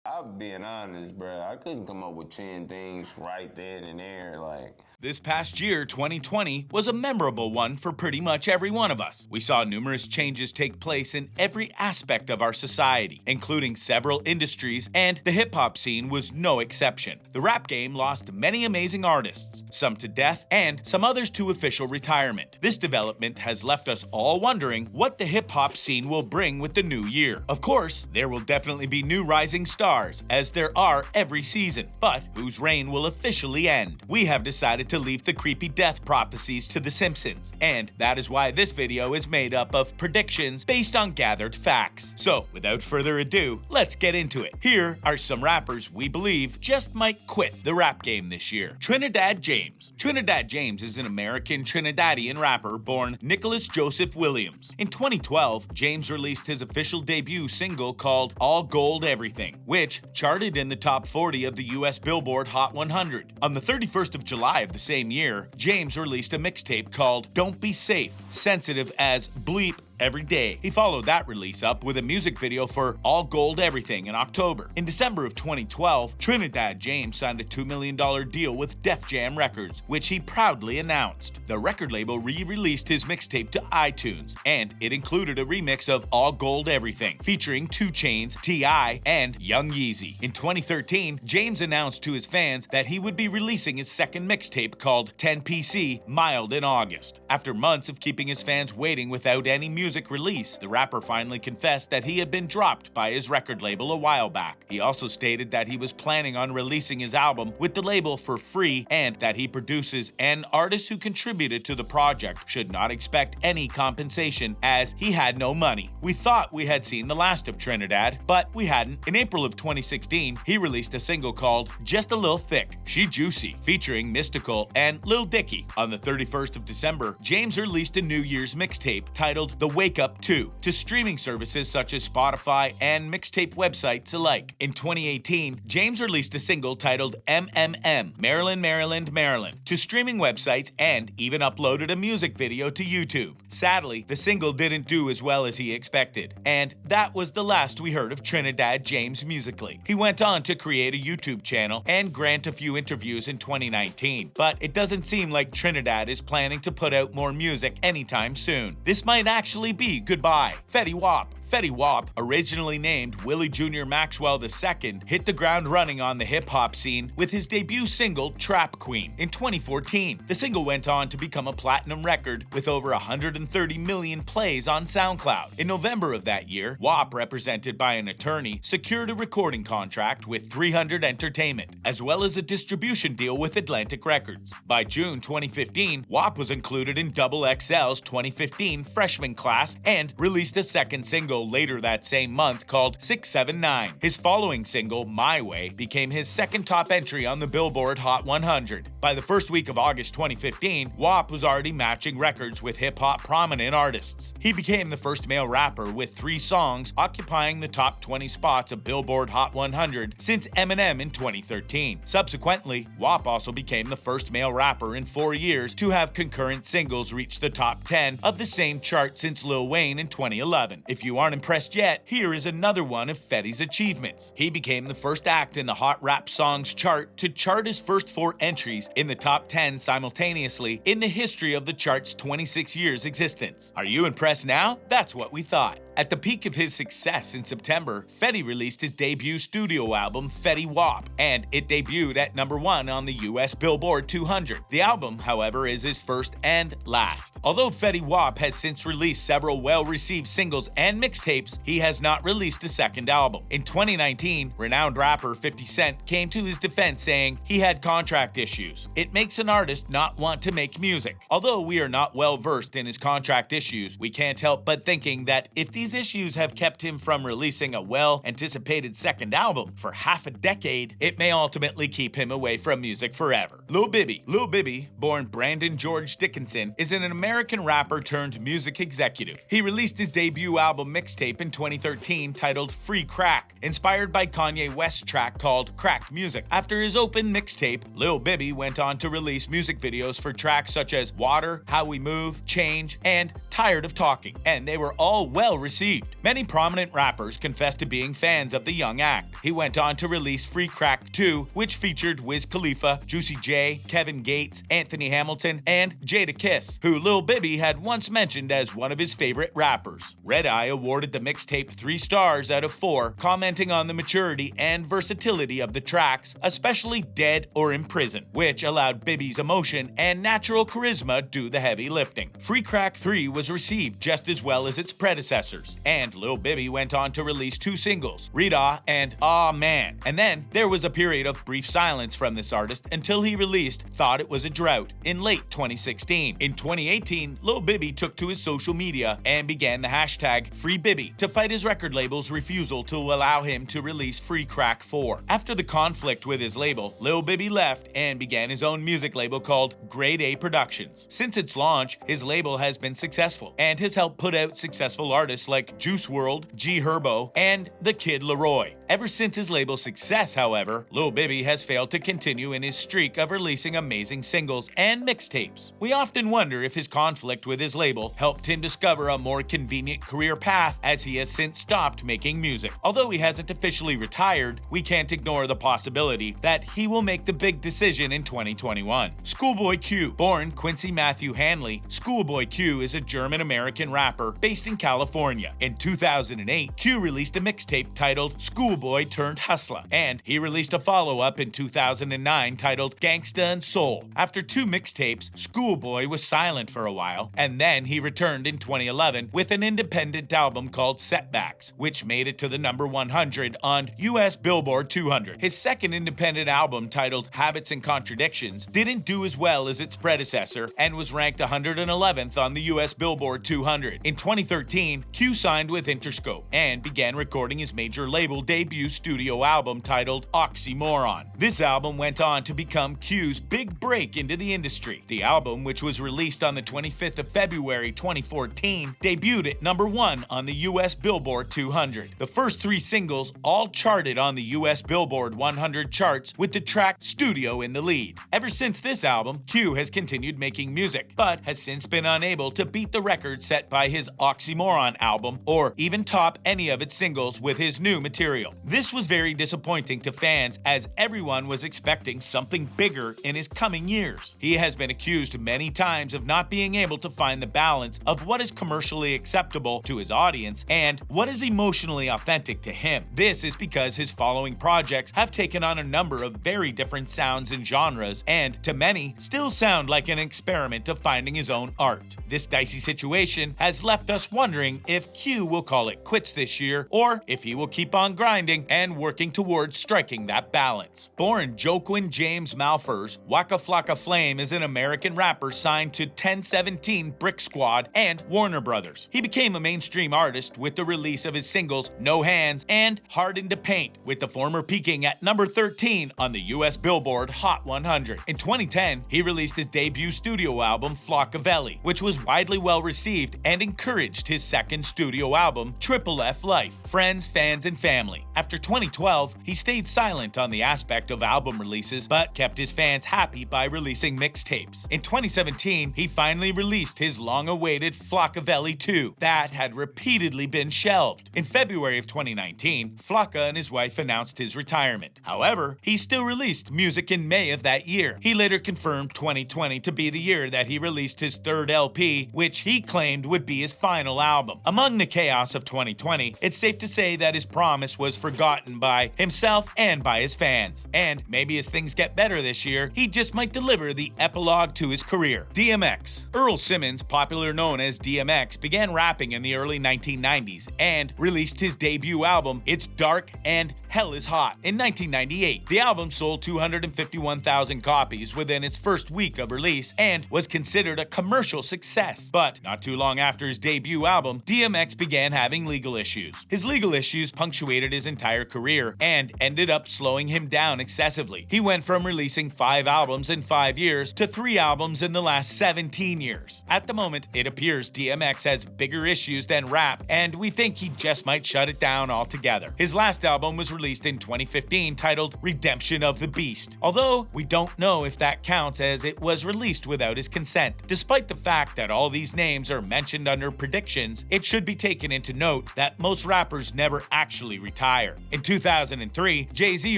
I'm being honest, bro. I couldn't come up with 10 things right then and there, like. This past year, 2020, was a memorable one for pretty much every one of us. We saw numerous changes take place in every aspect of our society, including several industries, and the hip-hop scene was no exception. The rap game lost many amazing artists, some to death and some others to official retirement. This development has left us all wondering what the hip-hop scene will bring with the new year. Of course, there will definitely be new rising stars, as there are every season, but whose reign will officially end? We have decided to leave the creepy death prophecies to The Simpsons, and that is why this video is made up of predictions based on gathered facts. So, without further ado, let's get into it. Here are some rappers we believe just might quit the rap game this year. Trinidad James. Trinidad James is an American Trinidadian rapper born Nicholas Joseph Williams. In 2012, James released his official debut single called All Gold Everything, which charted in the top 40 of the US Billboard Hot 100. On the 31st of July of the same year, James released a mixtape called Don't Be Safe, sensitive as bleep every day. He followed that release up with a music video for All Gold Everything in October. In December of 2012, Trinidad James signed a $2 million deal with Def Jam Records, which he proudly announced. The record label re-released his mixtape to iTunes, and it included a remix of All Gold Everything, featuring 2 Chainz, T.I., and Young Yeezy. In 2013, James announced to his fans that he would be releasing his second mixtape called 10PC Mild in August. After months of keeping his fans waiting without any music release, the rapper finally confessed that he had been dropped by his record label a while back. He also stated that he was planning on releasing his album with the label for free and that he produces, and artists who contributed to the project should not expect any compensation as he had no money. We thought we had seen the last of Trinidad, but we hadn't. In April of 2016, he released a single called Just a Little Thick, She Juicy, featuring Mystical and Lil Dicky. On the 31st of December, James released a New Year's mixtape titled The Wake Up 2 to streaming services such as Spotify and mixtape websites alike. In 2018, James released a single titled MMM, Maryland, Maryland, Maryland, to streaming websites and even uploaded a music video to YouTube. Sadly, the single didn't do as well as he expected, and that was the last we heard of Trinidad James musically. He went on to create a YouTube channel and grant a few interviews in 2019, but it doesn't seem like Trinidad is planning to put out more music anytime soon. This might actually be goodbye. Fetty Wap. Fetty Wap, originally named Willie Jr. Maxwell II, hit the ground running on the hip-hop scene with his debut single Trap Queen in 2014. The single went on to become a platinum record with over 130 million plays on SoundCloud. In November of that year, Wap, represented by an attorney, secured a recording contract with 300 Entertainment, as well as a distribution deal with Atlantic Records. By June 2015, Wap was included in Double XL's 2015 freshman class and released a second single later that same month called 679. His following single, My Way, became his second top entry on the Billboard Hot 100. By the first week of August 2015, WAP was already matching records with hip-hop prominent artists. He became the first male rapper with 3 songs occupying the top 20 spots of Billboard Hot 100 since Eminem in 2013. Subsequently, WAP also became the first male rapper in 4 years to have concurrent singles reach the top 10 of the same chart since Lil Wayne in 2011. If you aren't impressed yet, here is another one of Fetty's achievements. He became the first act in the Hot Rap Songs chart to chart his first 4 entries in the top 10 simultaneously in the history of the chart's 26 years existence. Are you impressed now? That's what we thought. At the peak of his success in September, Fetty released his debut studio album, Fetty Wap, and it debuted at #1 on the US Billboard 200. The album, however, is his first and last. Although Fetty Wap has since released several well-received singles and mixtapes, he has not released a second album. In 2019, renowned rapper 50 Cent came to his defense saying he had contract issues. It makes an artist not want to make music. Although we are not well versed in his contract issues, we can't help but thinking that if these issues have kept him from releasing a well-anticipated second album for half a decade, it may ultimately keep him away from music forever. Lil Bibby. Lil Bibby, born Brandon George Dickinson, is an American rapper turned music executive. He released his debut album mixtape in 2013 titled Free Crack, inspired by Kanye West's track called Crack Music. After his open mixtape, Lil Bibby went on to release music videos for tracks such as Water, How We Move, Change, and Tired of Talking, and they were all well received received. Many prominent rappers confessed to being fans of the young act. He went on to release Free Crack 2, which featured Wiz Khalifa, Juicy J, Kevin Gates, Anthony Hamilton, and Jadakiss, who Lil Bibby had once mentioned as one of his favorite rappers. Red Eye awarded the mixtape 3 stars out of 4, commenting on the maturity and versatility of the tracks, especially Dead or in Prison, which allowed Bibby's emotion and natural charisma do the heavy lifting. Free Crack 3 was received just as well as its predecessors, and Lil Bibby went on to release 2 singles, Rida and Aw Man. And then there was a period of brief silence from this artist until he released Thought It Was a Drought in late 2016. In 2018, Lil Bibby took to his social media and began the hashtag #FreeBibby to fight his record label's refusal to allow him to release Free Crack 4. After the conflict with his label, Lil Bibby left and began his own music label called Grade A Productions. Since its launch, his label has been successful and has helped put out successful artists like Juice WRLD, G Herbo, and The Kid Laroi. Ever since his label's success, however, Lil Bibby has failed to continue in his streak of releasing amazing singles and mixtapes. We often wonder if his conflict with his label helped him discover a more convenient career path, as he has since stopped making music. Although he hasn't officially retired, we can't ignore the possibility that he will make the big decision in 2021. Schoolboy Q. Born Quincy Matthew Hanley, Schoolboy Q is a German-American rapper based in California. In 2008, Q released a mixtape titled Schoolboy Turned Hustler, and he released a follow-up in 2009 titled Gangsta and Soul. After 2 mixtapes, Schoolboy was silent for a while, and then he returned in 2011 with an independent album called Setbacks, which made it to the number 100 on US Billboard 200. His second independent album, titled Habits and Contradictions, didn't do as well as its predecessor and was ranked 111th on the US Billboard 200. In 2013, Q signed with Interscope and began recording his major label debut studio album titled Oxymoron. This album went on to become Q's big break into the industry. The album, which was released on the 25th of February 2014, debuted at number 1 on the US Billboard 200. The first 3 singles all charted on the US Billboard 100 charts, with the track Studio in the lead. Ever since this album, Q has continued making music, but has since been unable to beat the record set by his Oxymoron album or even top any of its singles with his new material. This was very disappointing to fans, as everyone was expecting something bigger in his coming years. He has been accused many times of not being able to find the balance of what is commercially acceptable to his audience and what is emotionally authentic to him. This is because his following projects have taken on a number of very different sounds and genres, and to many still sound like an experiment of finding his own art. This dicey situation has left us wondering if Q will call it quits this year, or if he will keep on grinding and working towards striking that balance. Born Joaquin James Malfers, Waka Flocka Flame is an American rapper signed to 1017 Brick Squad and Warner Brothers. He became a mainstream artist with the release of his singles No Hands and Hardened to Paint, with the former peaking at number 13 on the US Billboard Hot 100. In 2010, he released his debut studio album Flockavelli, which was widely well received and encouraged his second studio album Triple F Life, Friends, Fans, and Family. After 2012, he stayed silent on the aspect of album releases, but kept his fans happy by releasing mixtapes. In 2017, he finally released his long-awaited Flockavelli 2 that had repeatedly been shelved. In February of 2019, Fluka and his wife announced his retirement. However, he still released music in May of that year. He later confirmed 2020 to be the year that he released his 3rd LP, which he claimed would be his final album. Among the chaos of 2020, it's safe to say that his promise was forgotten by himself and by his fans. And maybe as things get better this year, he just might deliver the epilogue to his career. DMX. Earl Simmons, popular known as DMX, began rapping in the early 1990s and released his debut album It's Dark and Hell is Hot in 1998. The album sold 251,000 copies within its first week of release and was considered a commercial success. But not too long after his debut album, DMX began having legal issues. His legal issues punctuated his entire career and ended up slowing him down excessively. He went from releasing 5 albums in 5 years to 3 albums in the last 17 years. At the moment, it appears DMX has bigger issues than rap, and we think he just might shut it down altogether. His last album was released in 2015 titled Redemption of the Beast, although we don't know if that counts as it was released without his consent. Despite the fact that all these names are mentioned under predictions, it should should be taken into note that most rappers never actually retire. In 2003, Jay-Z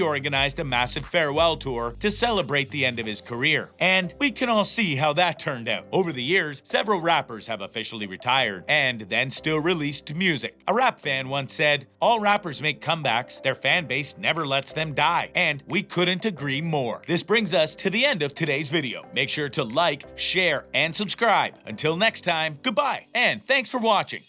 organized a massive farewell tour to celebrate the end of his career, and we can all see how that turned out. Over the years, several rappers have officially retired and then still released music. A rap fan once said, "All rappers make comebacks, their fan base never lets them die," and we couldn't agree more. This brings us to the end of today's video. Make sure to like, share, and subscribe. Until next time, goodbye, and thanks for watching.